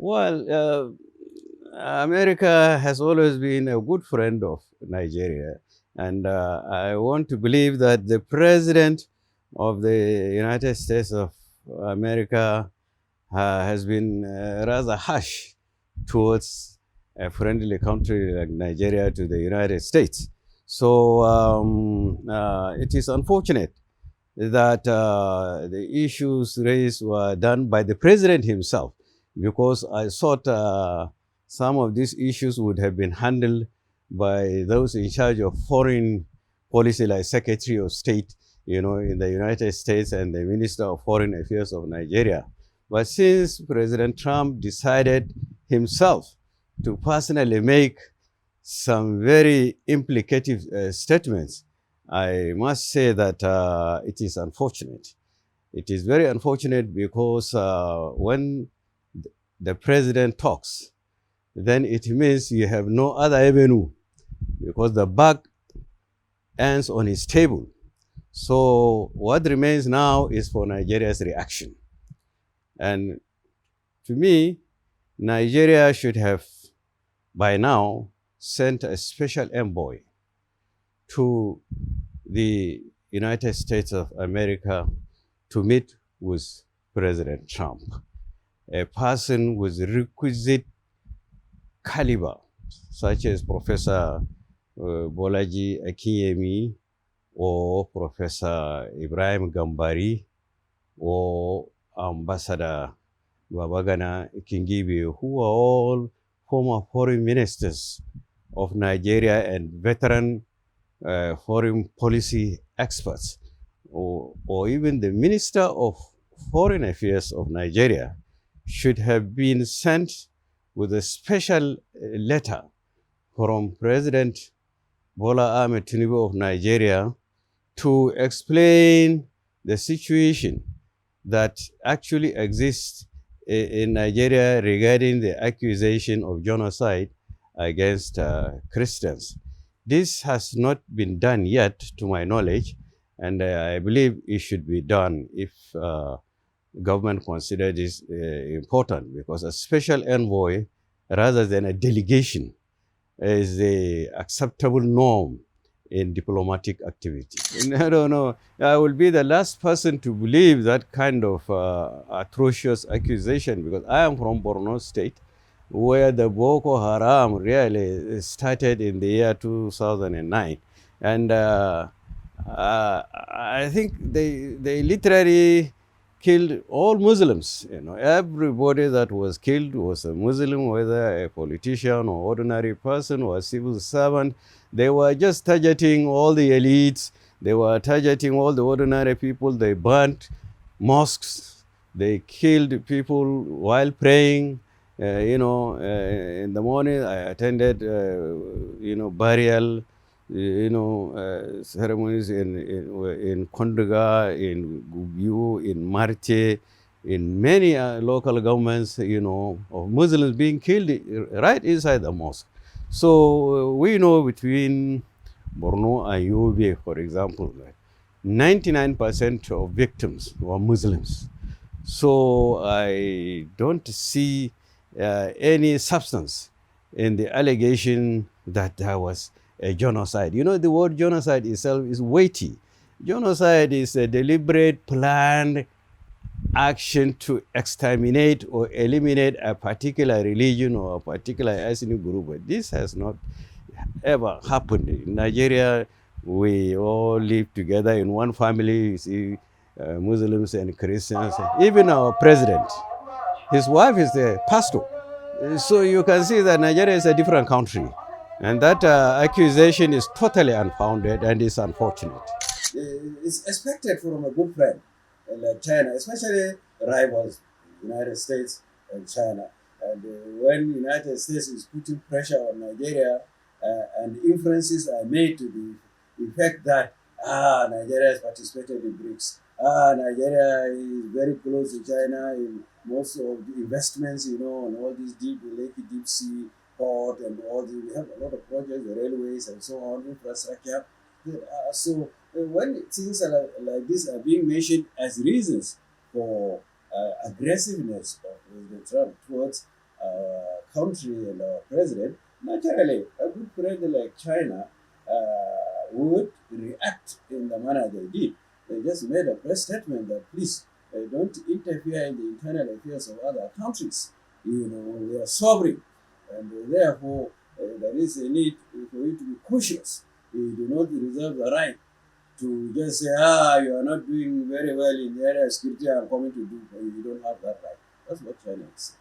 Well, America has always been a good friend of Nigeria, and I want to believe that the president of the United States of America has been rather harsh towards a friendly country like Nigeria to the United States. So it is unfortunate that the issues raised were done by the president himself, because I thought some of these issues would have been handled by those in charge of foreign policy, like Secretary of State, in the United States, and the Minister of Foreign Affairs of Nigeria. But since President Trump decided himself to personally make some very implicative statements, I must say that it is unfortunate. It is very unfortunate because when the president talks, then it means you have no other avenue, because the buck ends on his table. So what remains now is for Nigeria's reaction. And to me, Nigeria should have by now sent a special envoy to the United States of America to meet with President Trump, a person with requisite caliber, such as Professor Bolaji Akinyemi or Professor Ibrahim Gambari or Ambassador Babagana Kingibe, who are all former foreign ministers of Nigeria and veteran foreign policy experts, or even the Minister of Foreign Affairs of Nigeria, should have been sent with a special letter from President Bola Ahmed Tinubu of Nigeria to explain the situation that actually exists in Nigeria regarding the accusation of genocide against Christians. This has not been done yet, to my knowledge, and I believe it should be done if government consider this important, because a special envoy rather than a delegation is the acceptable norm in diplomatic activity. And I don't know, I will be the last person to believe that kind of atrocious accusation, because I am from Borno State, where the Boko Haram really started in the year 2009. And I think they literally killed all Muslims. Everybody that was killed was a Muslim, whether a politician or ordinary person or a civil servant. They were just targeting all the elites. They were targeting all the ordinary people. They burnt mosques. They killed people while praying. In the morning, I attended, burial, ceremonies in Kondoga, in Gubiu, in Marte, in many local governments, of Muslims being killed right inside the mosque. So we know between Borno and Yobe, for example, 99% of victims were Muslims. So I don't see any substance in the allegation that there was a genocide. The word genocide itself is weighty. Genocide is a deliberate, planned action to exterminate or eliminate a particular religion or a particular ethnic group. But this has not ever happened. In Nigeria, we all live together in one family. You see, Muslims and Christians. Even our president, his wife is a pastor. So you can see that Nigeria is a different country. And that accusation is totally unfounded and is unfortunate. It's expected from a good friend like China, especially rivals, United States and China. And when United States is putting pressure on Nigeria, and inferences are made to the effect that Nigeria has participated in BRICS. Nigeria is very close to China in most of the investments, on all these deep sea port and all the, we have a lot of projects, the railways and so on, infrastructure. So when things like this are being mentioned as reasons for aggressiveness of President Trump towards our country and our president, naturally, a good friend like China would react in the manner they did. They just made a press statement that please don't interfere in the internal affairs of other countries. We are sovereign, and therefore there is a need for you to be cautious. You do not reserve the right to just say, you are not doing very well in the area of security, I'm coming to do for you. You don't have that right. That's what China is.